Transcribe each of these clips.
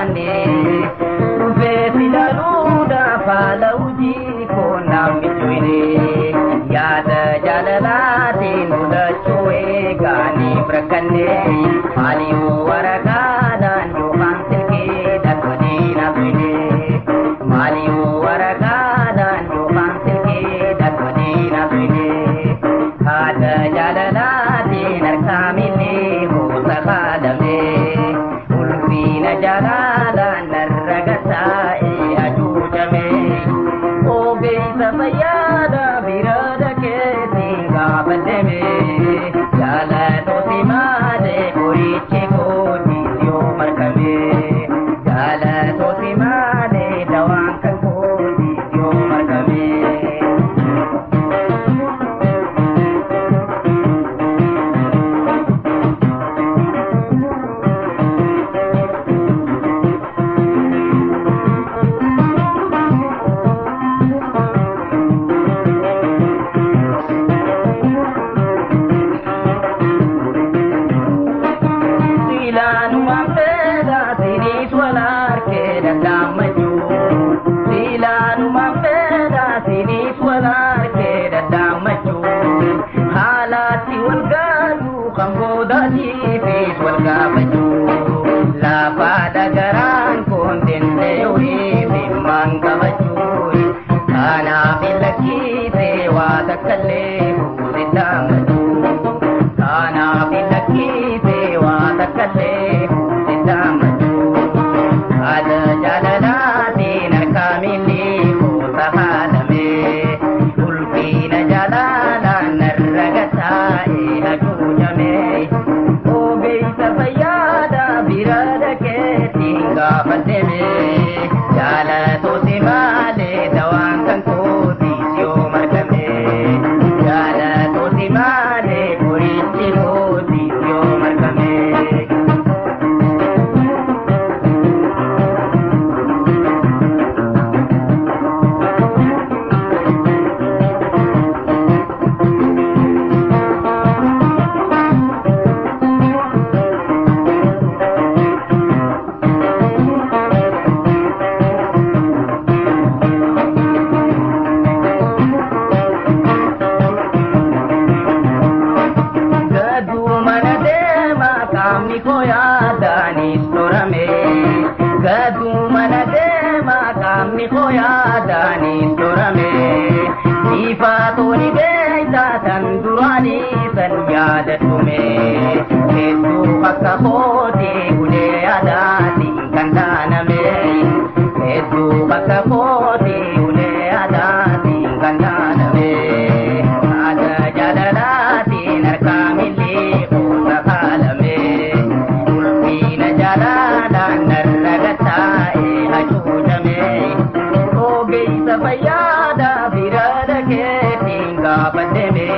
baane ufeeti daluudha faala hojii koonaan mijoine yaada jaalalaatiin mul'achuu eegaanii rakkannee maaliyoo waraqaadhaan yookaan silkiidhaan waliin hafine maaliyoo waraqaadhaan yookaan silkiidhaan waliin hafine haadha jaalalaatiin harkaa miillee hoota haadhamee ulfiina jaalalaan narra gataa'ee hacuucamee ogeessa fayyaadha bira dhaqeetiin gaafadhemee jaalatooti maalee qorichi kootiis yoo markamee jaalatooti maalee dawaan kan kootiis yoo markamee. Lapada garaan kontente uri memang kabajui kana bilaki sewa takalle hurita maju kana bilaki sewa takalle hurita maju ada jalana dinar kamili hota halame ulfina jalana narragata e hajujame birada ke tingga pandeme jaalatooti maalee dawaan kan kootiis yoo markame jaalatooti maalee qorichi kootiis yoo markame. Ifatoni beita tan durani san yaada tume hedu akka khoti gule adati kandaname hedu akka khoti gule adati kandaname ada jalalati narkamili khota kalame ulfina jalala narragata e hajujame ogeisa fayada birada ke tingga pandeme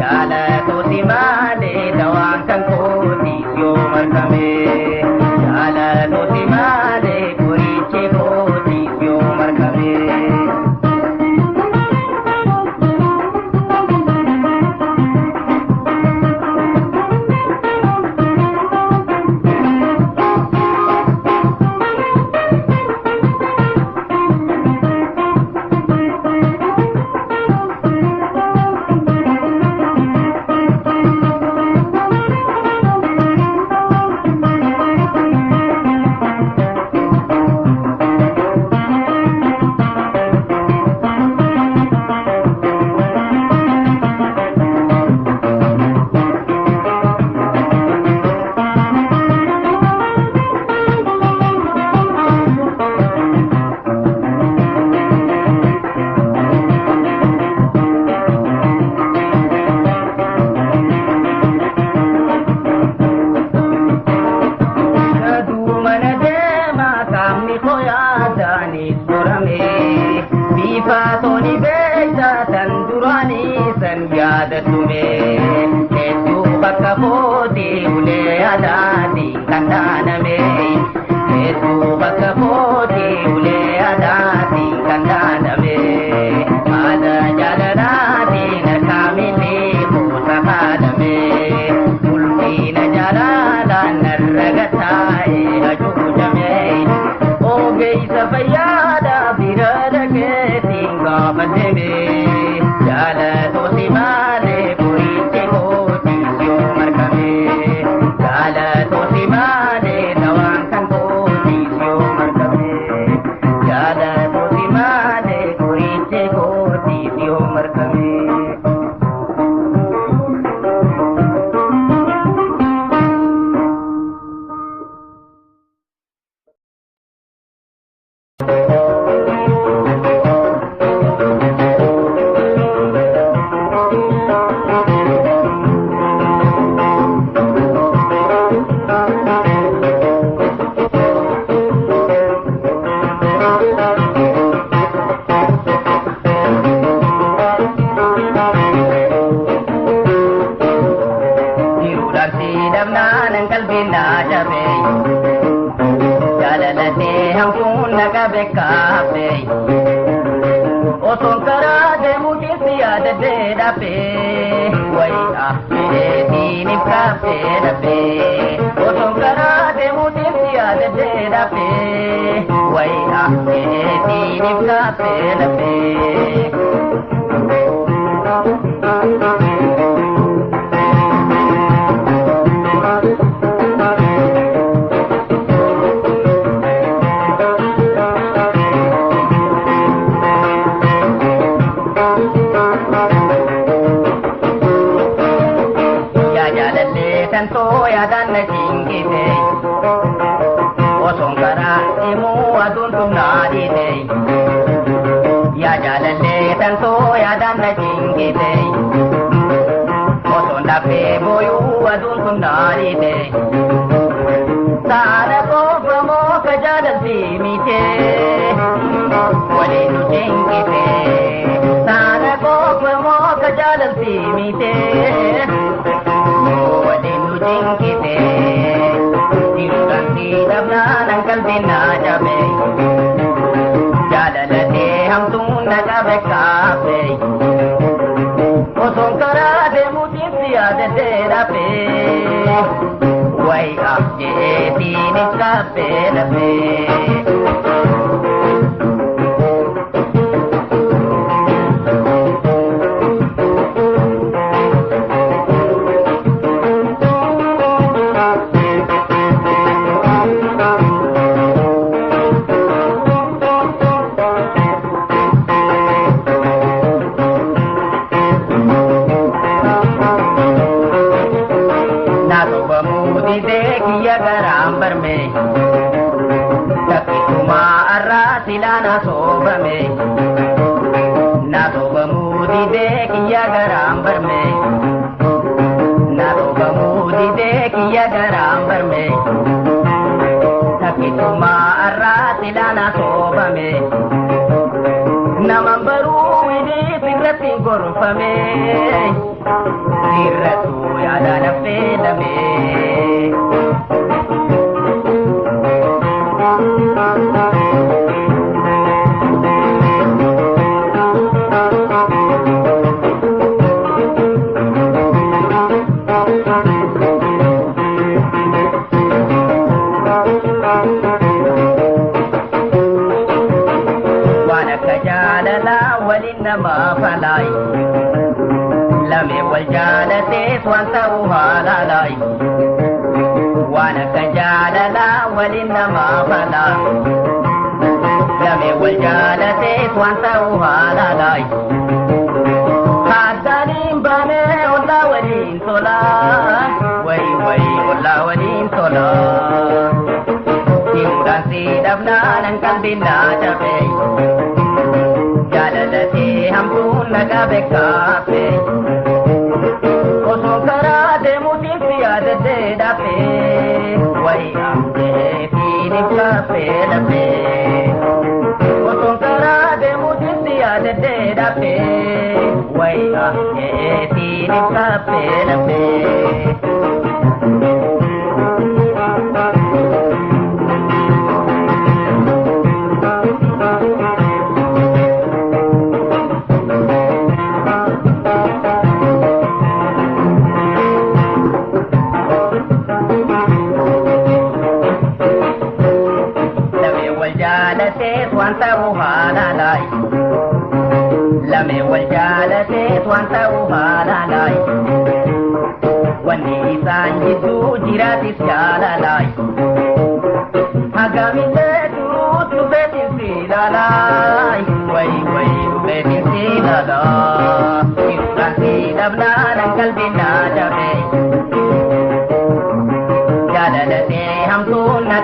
jaalatooti maalee dawaan kan kootiis yoo markame jaalatooti maalee qorichi kootiis yoo markame. Ifatoni beita tan durani san yaada tume hedu bakka khoti ule adati kandaname hedu bakka khoti ule adati kandaname ada jalalati narkamili khota kadame ulfina jalalan narragata e hajujame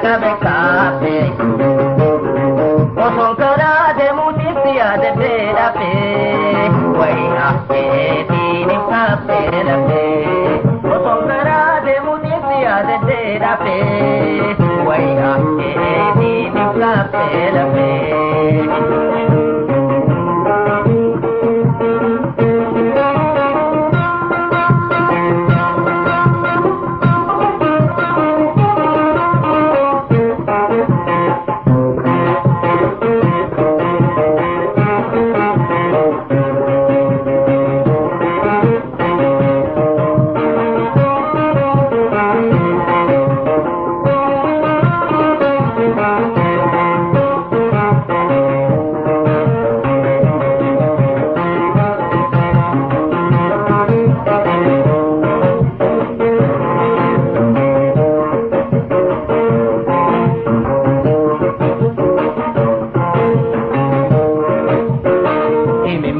nakabe kafe Oson karade mutisi adebe dape Wai ahe dini kafe dape Oson karade mutisi adebe dape Wai ahe dini kafe dape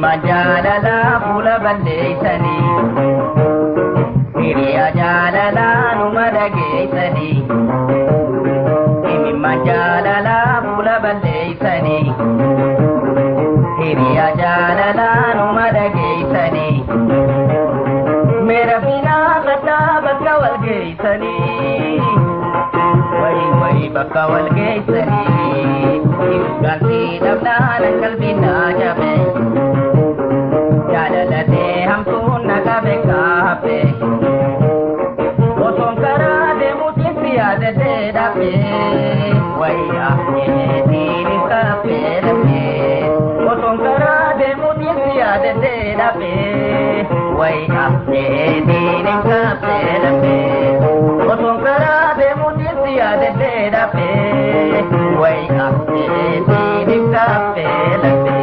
Majalala pula balleessani hiriya jaalala numa dhageessani majalala pula balleessani hiriya jaalala numa dhageessani mera binaa qataa bakka wal geessani way bakka wal geessani ibsaansi dhabnaan qalbinaa jabe Jalalate hamsun nakabe kafe Oson karade mutisi adede dape Waya dini kafe dape Oson karade mutisi adede dape Waya dini kafe dape Oson karade mutisi adede dape Waya dini kafe dape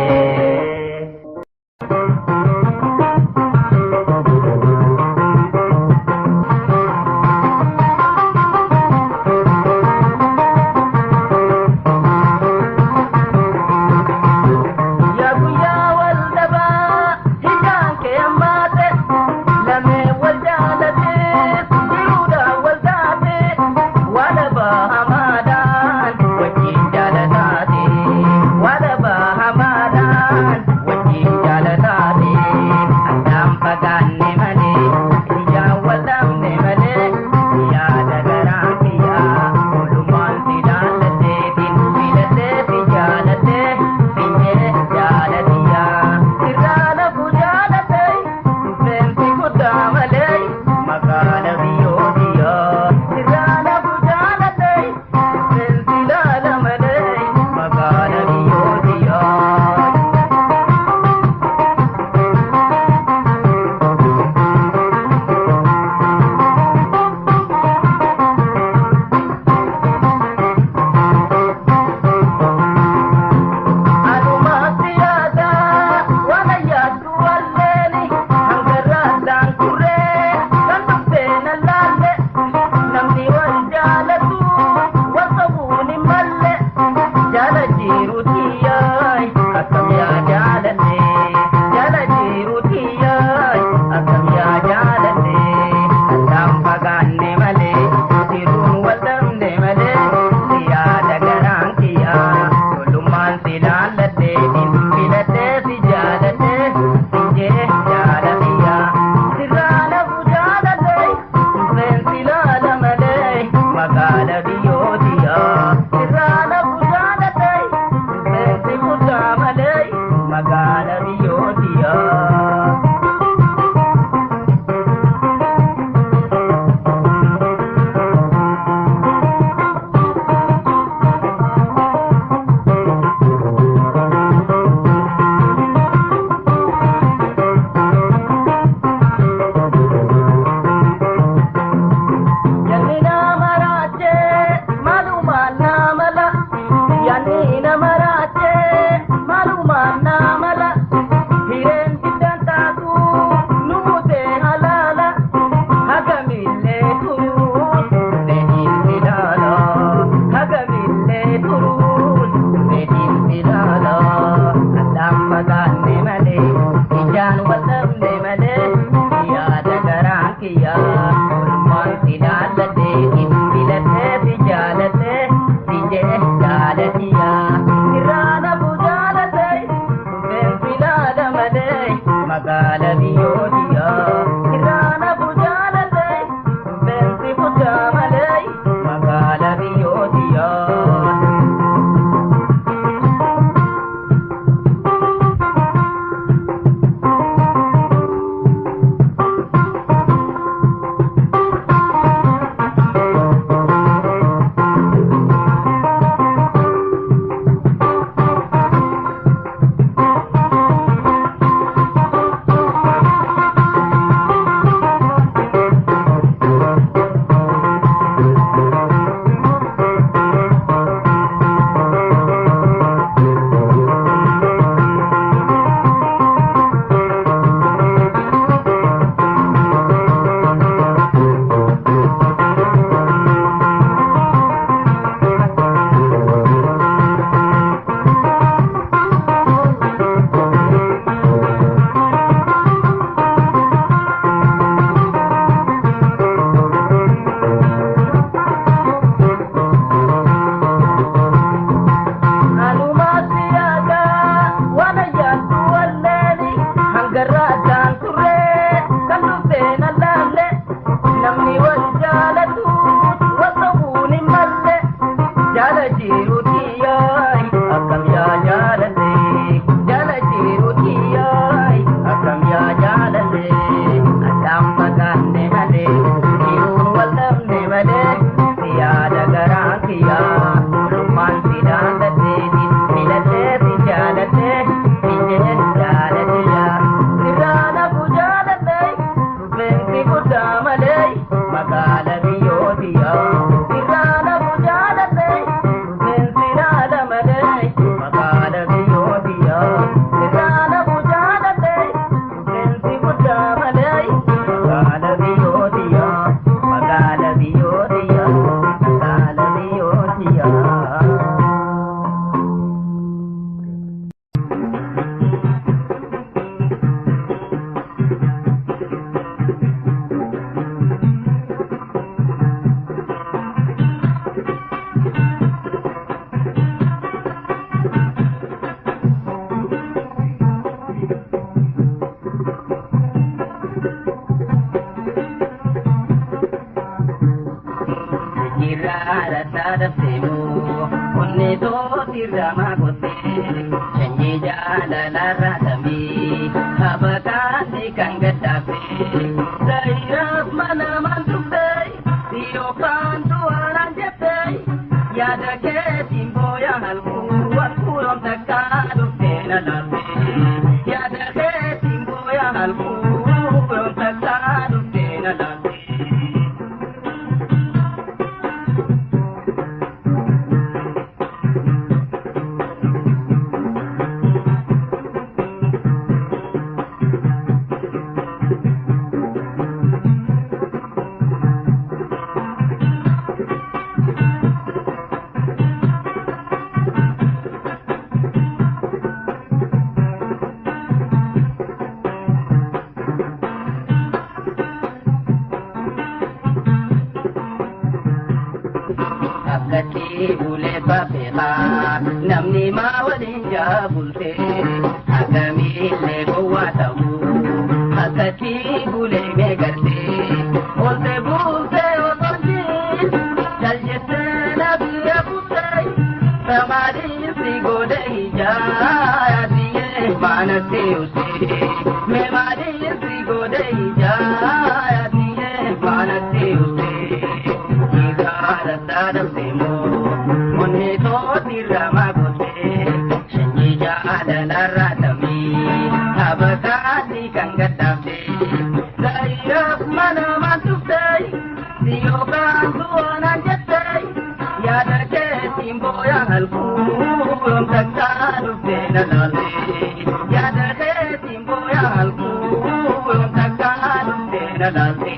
tiya irana bujala tay ben filada madai magala biyo tiya irana bujala tay ben sifuta madai magala biyo tiya namni ma wadin jabulte agami le bowata bu akati bule me garte olte bulte otoji jaljete na biya butai samadi sigode hijaya diye manate usse me madi sigode hijaya diye manate usse igara sadam semo monne to dirama gote shanji jala laratami abakati kangatabe zaira mana mantutai diyo kantu ananjatai yada ke timbo ya halku takkaru benalale yada ke timbo ya halku takkaru benalale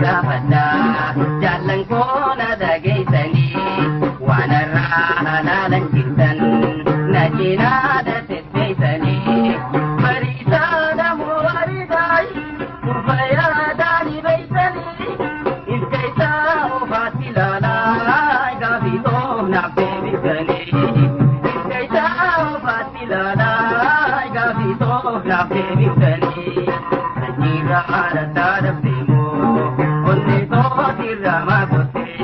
gaafadha jaallan koona dhageessanii waan irraa halaalan jirtan na cinaadha tetteessanii bariisaadha moo bariidaay urfayyaadhaani beeysanii ilka isaa ofaatti ilaalaa gaafii toofnaaf deebisanii ilka isaa ofaatti ilaalaa gaafii toofnaaf deebisanii sanyiirraa addaa dabdeemoo onnee tootirraa maagottee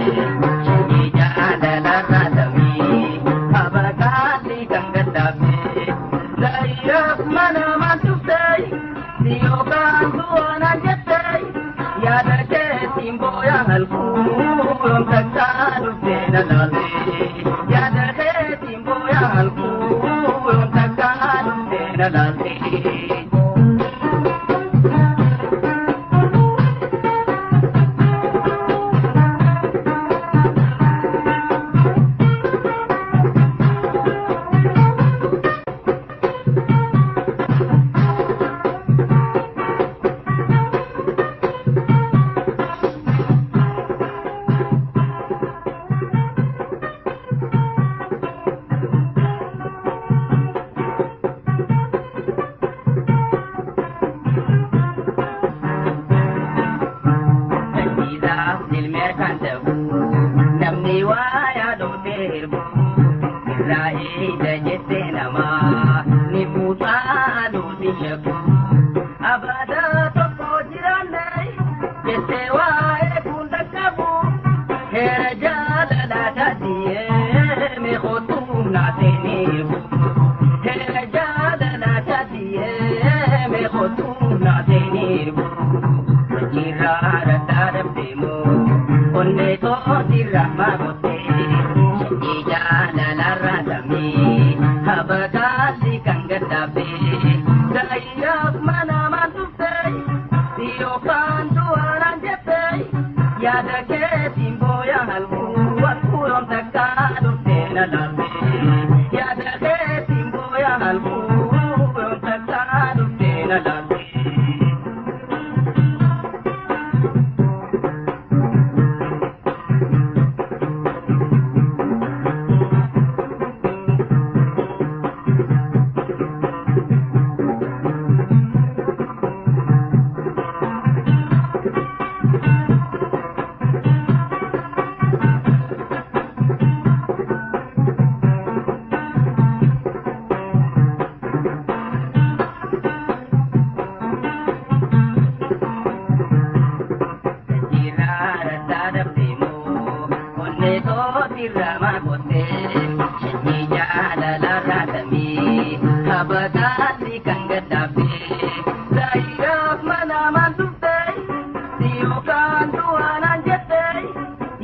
shanyii jaalalarraa damee abakaalli kan gaddaabdee zaayiraaf mana maan tuftee si yookaan du'oonaan jettee yaada keetiin booyaa halkuu yoom takkaa dhuftee na laaltee yaada keetiin booyaa halkuu yoom takkaa dhuftee na laaltee.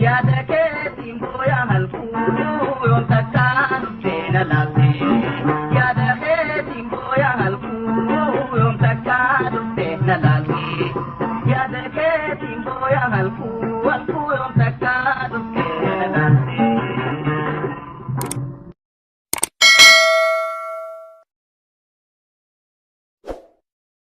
Yaada